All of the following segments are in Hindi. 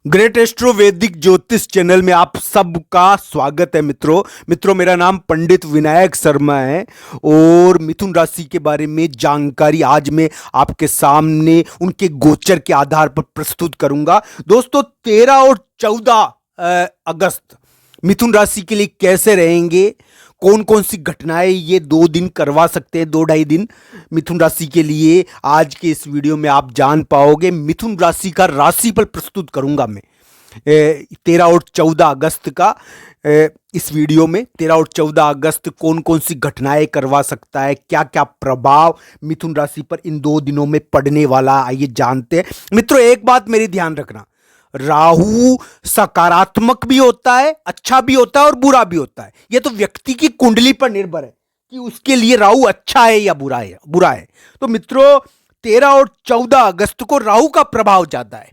ग्रेट एस्ट्रो वैदिक ज्योतिष चैनल में आप सबका स्वागत है मित्रों मेरा नाम पंडित विनायक शर्मा है और मिथुन राशि के बारे में जानकारी आज मैं आपके सामने उनके गोचर के आधार पर प्रस्तुत करूंगा। दोस्तों 13 और 14 अगस्त मिथुन राशि के लिए कैसे रहेंगे, कौन कौन सी घटनाएं ये 2 दिन करवा सकते हैं, 2-2.5 दिन मिथुन राशि के लिए आज के इस वीडियो में आप जान पाओगे। मिथुन राशि का राशिफल प्रस्तुत करूंगा मैं 13 और 14 अगस्त का। इस वीडियो में 13 और 14 अगस्त कौन कौन सी घटनाएं करवा सकता है, क्या क्या प्रभाव मिथुन राशि पर इन 2 दिनों में पड़ने वाला, आइए जानते हैं। मित्रों एक बात मेरी ध्यान रखना, राहु सकारात्मक भी होता है, अच्छा भी होता है और बुरा भी होता है। यह तो व्यक्ति की कुंडली पर निर्भर है कि उसके लिए राहु अच्छा है या बुरा है। तो मित्रों 13 और 14 अगस्त को राहु का प्रभाव ज्यादा है।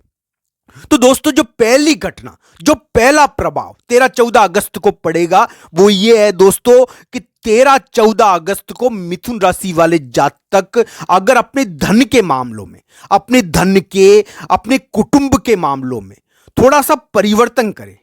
तो दोस्तों जो पहली घटना, जो पहला प्रभाव 13-14 अगस्त को पड़ेगा वो ये है दोस्तों कि 13-14 अगस्त को मिथुन राशि वाले जातक अगर अपने धन के मामलों में, अपने धन के, अपने कुटुंब के मामलों में थोड़ा सा परिवर्तन करें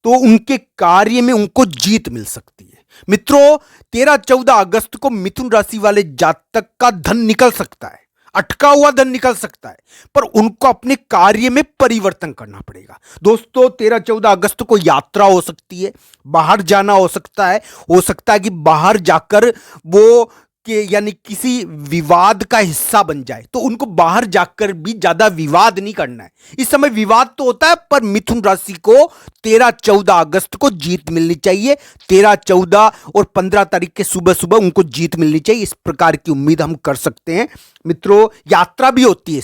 तो उनके कार्य में उनको जीत मिल सकती है। मित्रों 13-14 अगस्त को मिथुन राशि वाले जातक का धन निकल सकता है, अटका हुआ धन निकल सकता है, पर उनको अपने कार्य में परिवर्तन करना पड़ेगा। दोस्तों 13-14 अगस्त को यात्रा हो सकती है, बाहर जाना हो सकता है कि बाहर जाकर वो यानी किसी विवाद का हिस्सा बन जाए, तो उनको बाहर जाकर भी ज्यादा विवाद नहीं करना है। इस समय विवाद तो होता है पर मिथुन राशि को 13-14 अगस्त को जीत मिलनी चाहिए। 13, 14 और 15 तारीख के सुबह सुबह उनको जीत मिलनी चाहिए, इस प्रकार की उम्मीद हम कर सकते हैं। मित्रों यात्रा भी होती है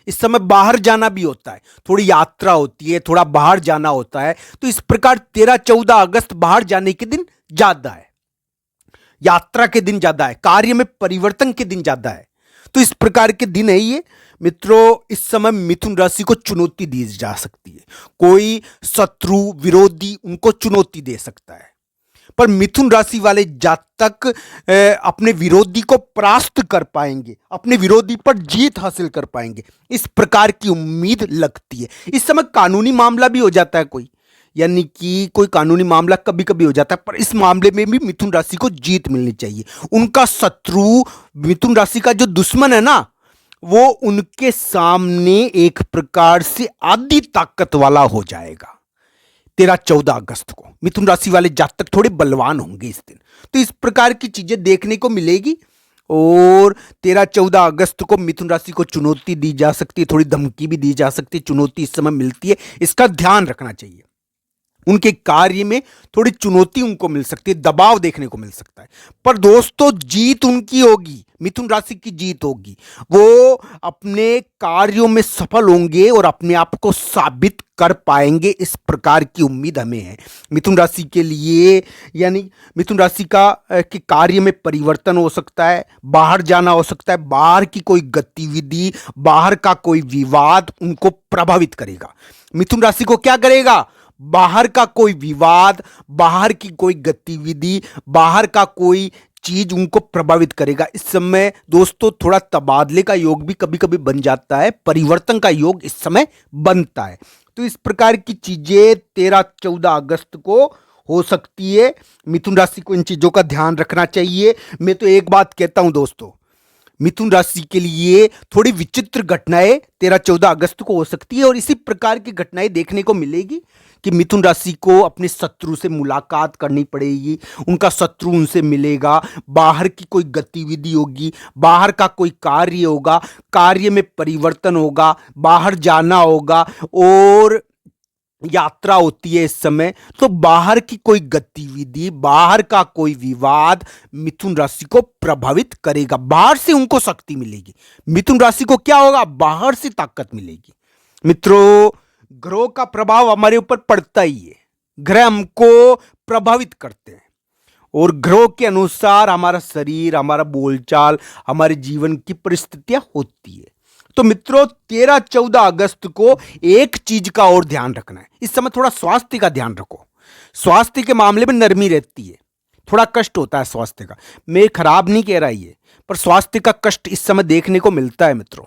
इस समय बाहर जाना भी होता है, थोड़ी यात्रा होती है, थोड़ा बाहर जाना होता है। तो इस प्रकार 13-14 अगस्त बाहर जाने के दिन ज्यादा है, यात्रा के दिन ज्यादा है, कार्य में परिवर्तन के दिन ज्यादा है। तो इस प्रकार के दिन है ये। मित्रों इस समय मिथुन राशि को चुनौती दी जा सकती है, कोई शत्रु विरोधी उनको चुनौती दे सकता है, पर मिथुन राशि वाले जातक अपने विरोधी को परास्त कर पाएंगे, अपने विरोधी पर जीत हासिल कर पाएंगे, इस प्रकार की उम्मीद लगती है। इस समय कानूनी मामला भी हो जाता है कोई, यानी कि कोई कानूनी मामला कभी कभी हो जाता है, पर इस मामले में भी मिथुन राशि को जीत मिलनी चाहिए। उनका शत्रु, मिथुन राशि का जो दुश्मन है ना, वो उनके सामने एक प्रकार से आधी ताकत वाला हो जाएगा। 13-14 अगस्त को मिथुन राशि वाले जातक थोड़े बलवान होंगे इस दिन, तो इस प्रकार की चीजें देखने को मिलेगी। और 13-14 अगस्त को मिथुन राशि को चुनौती दी जा सकती है, थोड़ी धमकी भी दी जा सकती है, चुनौती इस समय मिलती है, इसका ध्यान रखना चाहिए। उनके कार्य में थोड़ी चुनौती उनको मिल सकती है, दबाव देखने को मिल सकता है, पर दोस्तों जीत उनकी होगी, मिथुन राशि की जीत होगी। वो अपने कार्यों में सफल होंगे और अपने आप को साबित कर पाएंगे, इस प्रकार की उम्मीद हमें है मिथुन राशि के लिए। यानी मिथुन राशि का कि कार्य में परिवर्तन हो सकता है, बाहर जाना हो सकता है, बाहर की कोई गतिविधि, बाहर का कोई विवाद उनको प्रभावित करेगा। मिथुन राशि को क्या करेगा? बाहर का कोई विवाद, बाहर की कोई गतिविधि, बाहर का कोई चीज उनको प्रभावित करेगा। इस समय दोस्तों थोड़ा तबादले का योग भी कभी कभी बन जाता है, परिवर्तन का योग इस समय बनता है। तो इस प्रकार की चीजें 13-14 अगस्त को हो सकती है। मिथुन राशि को इन चीजों का ध्यान रखना चाहिए। मैं तो एक बात कहता हूं दोस्तों, मिथुन राशि के लिए थोड़ी विचित्र घटनाएं 13-14 अगस्त को हो सकती है, और इसी प्रकार की घटनाएं देखने को मिलेगी कि मिथुन राशि को अपने शत्रु से मुलाकात करनी पड़ेगी, उनका शत्रु उनसे मिलेगा, बाहर की कोई गतिविधि होगी, बाहर का कोई कार्य होगा, कार्य में परिवर्तन होगा, बाहर जाना होगा और यात्रा होती है इस समय। तो बाहर की कोई गतिविधि, बाहर का कोई विवाद मिथुन राशि को प्रभावित करेगा, बाहर से उनको शक्ति मिलेगी। मिथुन राशि को क्या होगा? बाहर से ताकत मिलेगी। मित्रों ग्रहों का प्रभाव हमारे ऊपर पड़ता ही है, ग्रह हमको प्रभावित करते हैं और ग्रहों के अनुसार हमारा शरीर, हमारा बोलचाल, हमारे जीवन की परिस्थितियां होती है। तो मित्रों 13-14 अगस्त को एक चीज का और ध्यान रखना है, इस समय थोड़ा स्वास्थ्य का ध्यान रखो। स्वास्थ्य के मामले में नरमी रहती है, थोड़ा कष्ट होता है स्वास्थ्य का। मैं खराब नहीं कह रहा ये, पर स्वास्थ्य का कष्ट इस समय देखने को मिलता है मित्रों।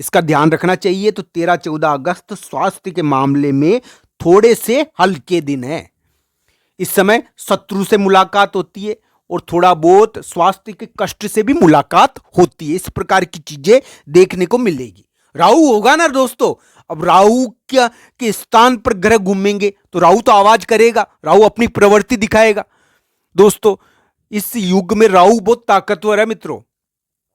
इसका ध्यान रखना चाहिए। तो 13-14 अगस्त स्वास्थ्य के मामले में थोड़े से हल्के दिन है। इस समय शत्रु से मुलाकात होती है और थोड़ा बहुत स्वास्थ्य के कष्ट से भी मुलाकात होती है। इस प्रकार की चीजें देखने को मिलेगी। राहु होगा ना दोस्तों, अब राहु क्या के स्थान पर ग्रह घूमेंगे तो राहु तो आवाज करेगा, राहु अपनी प्रवृत्ति दिखाएगा। दोस्तों, इस युग में राहु बहुत ताकतवर है मित्रों,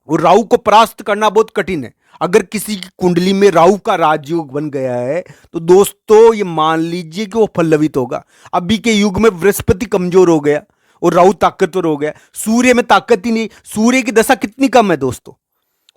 और राहु को परास्त करना बहुत कठिन है। अगर किसी की कुंडली में राहु का राजयोग बन गया है तो दोस्तों ये मान लीजिए कि वो पल्लवित होगा। अभी के युग में बृहस्पति कमजोर हो गया और राहु ताकतवर हो गया। सूर्य में ताकत ही नहीं, सूर्य की दशा कितनी कम है दोस्तों,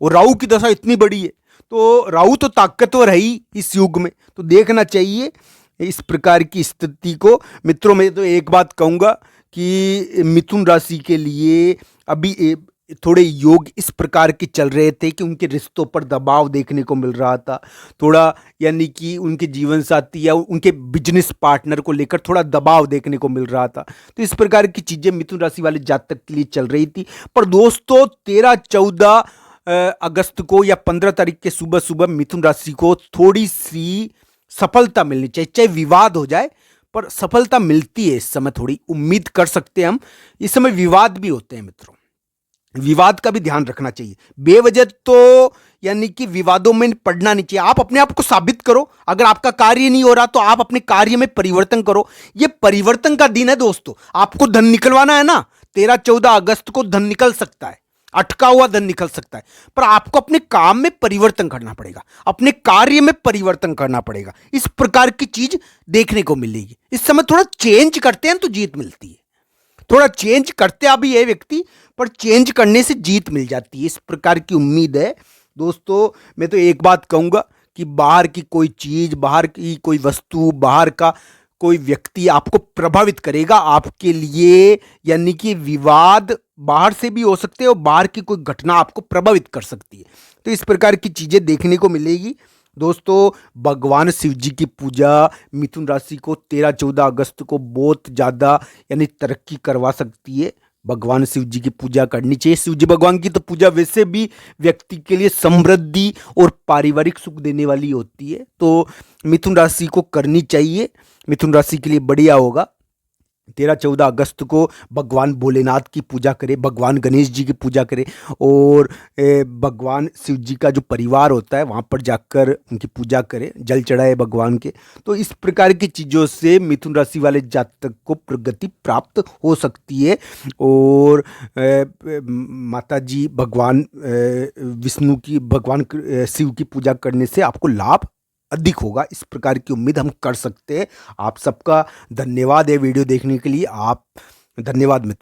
और राहु की दशा इतनी बड़ी है। तो राहु तो ताकतवर है ही इस युग में, तो देखना चाहिए इस प्रकार की स्थिति को। मित्रों, मैं तो एक बात कहूंगा कि मिथुन राशि के लिए अभी थोड़े योग इस प्रकार के चल रहे थे कि उनके रिश्तों पर दबाव देखने को मिल रहा था थोड़ा, यानी कि उनके जीवन साथी या उनके बिजनेस पार्टनर को लेकर थोड़ा दबाव देखने को मिल रहा था। तो इस प्रकार की चीजें मिथुन राशि वाले जातक के लिए चल रही थी। पर दोस्तों 13-14 अगस्त को या 15 तारीख के सुबह सुबह मिथुन राशि को थोड़ी सी सफलता मिलनी चाहिए, चाहे विवाद हो जाए पर सफलता मिलती है। इस समय थोड़ी उम्मीद कर सकते हैं हम। इस समय विवाद भी होते हैं मित्रों, विवाद का भी ध्यान रखना चाहिए। बेवजह तो यानी कि विवादों में पड़ना नहीं चाहिए। आप अपने आप को साबित करो। अगर आपका कार्य नहीं हो रहा तो आप अपने कार्य में परिवर्तन करो। ये परिवर्तन का दिन है दोस्तों। आपको धन निकलवाना है ना, 13-14 अगस्त को धन निकल सकता है, अटका हुआ धन निकल सकता है, पर आपको अपने काम में परिवर्तन करना पड़ेगा, अपने कार्य में परिवर्तन करना पड़ेगा। इस प्रकार की चीज देखने को मिलेगी। इस समय थोड़ा चेंज करते हैं तो जीत मिलती है। थोड़ा चेंज करते अभी है व्यक्ति, पर चेंज करने से जीत मिल जाती है। इस प्रकार की उम्मीद है दोस्तों। मैं तो एक बात कहूंगा कि बाहर की कोई चीज, बाहर की कोई वस्तु, बाहर का कोई व्यक्ति आपको प्रभावित करेगा आपके लिए, यानी कि विवाद बाहर से भी हो सकते हैं और बाहर की कोई घटना आपको प्रभावित कर सकती है। तो इस प्रकार की चीजें देखने को मिलेगी दोस्तों। भगवान शिव जी की पूजा मिथुन राशि को 13-14 अगस्त को बहुत ज़्यादा यानी तरक्की करवा सकती है। भगवान शिव जी की पूजा करनी चाहिए। शिव जी भगवान की तो पूजा वैसे भी व्यक्ति के लिए समृद्धि और पारिवारिक सुख देने वाली होती है, तो मिथुन राशि को करनी चाहिए। मिथुन राशि के लिए बढ़िया होगा। 13-14 अगस्त को भगवान भोलेनाथ की पूजा करें, भगवान गणेश जी की पूजा करें, और भगवान शिव जी का जो परिवार होता है वहाँ पर जाकर उनकी पूजा करें, जल चढ़ाए भगवान के। तो इस प्रकार की चीज़ों से मिथुन राशि वाले जातक को प्रगति प्राप्त हो सकती है। और माता जी भगवान विष्णु की, भगवान शिव की पूजा करने से आपको लाभ अधिक होगा। इस प्रकार की उम्मीद हम कर सकते हैं। आप सबका धन्यवाद है वीडियो देखने के लिए। आप धन्यवाद मित्रों।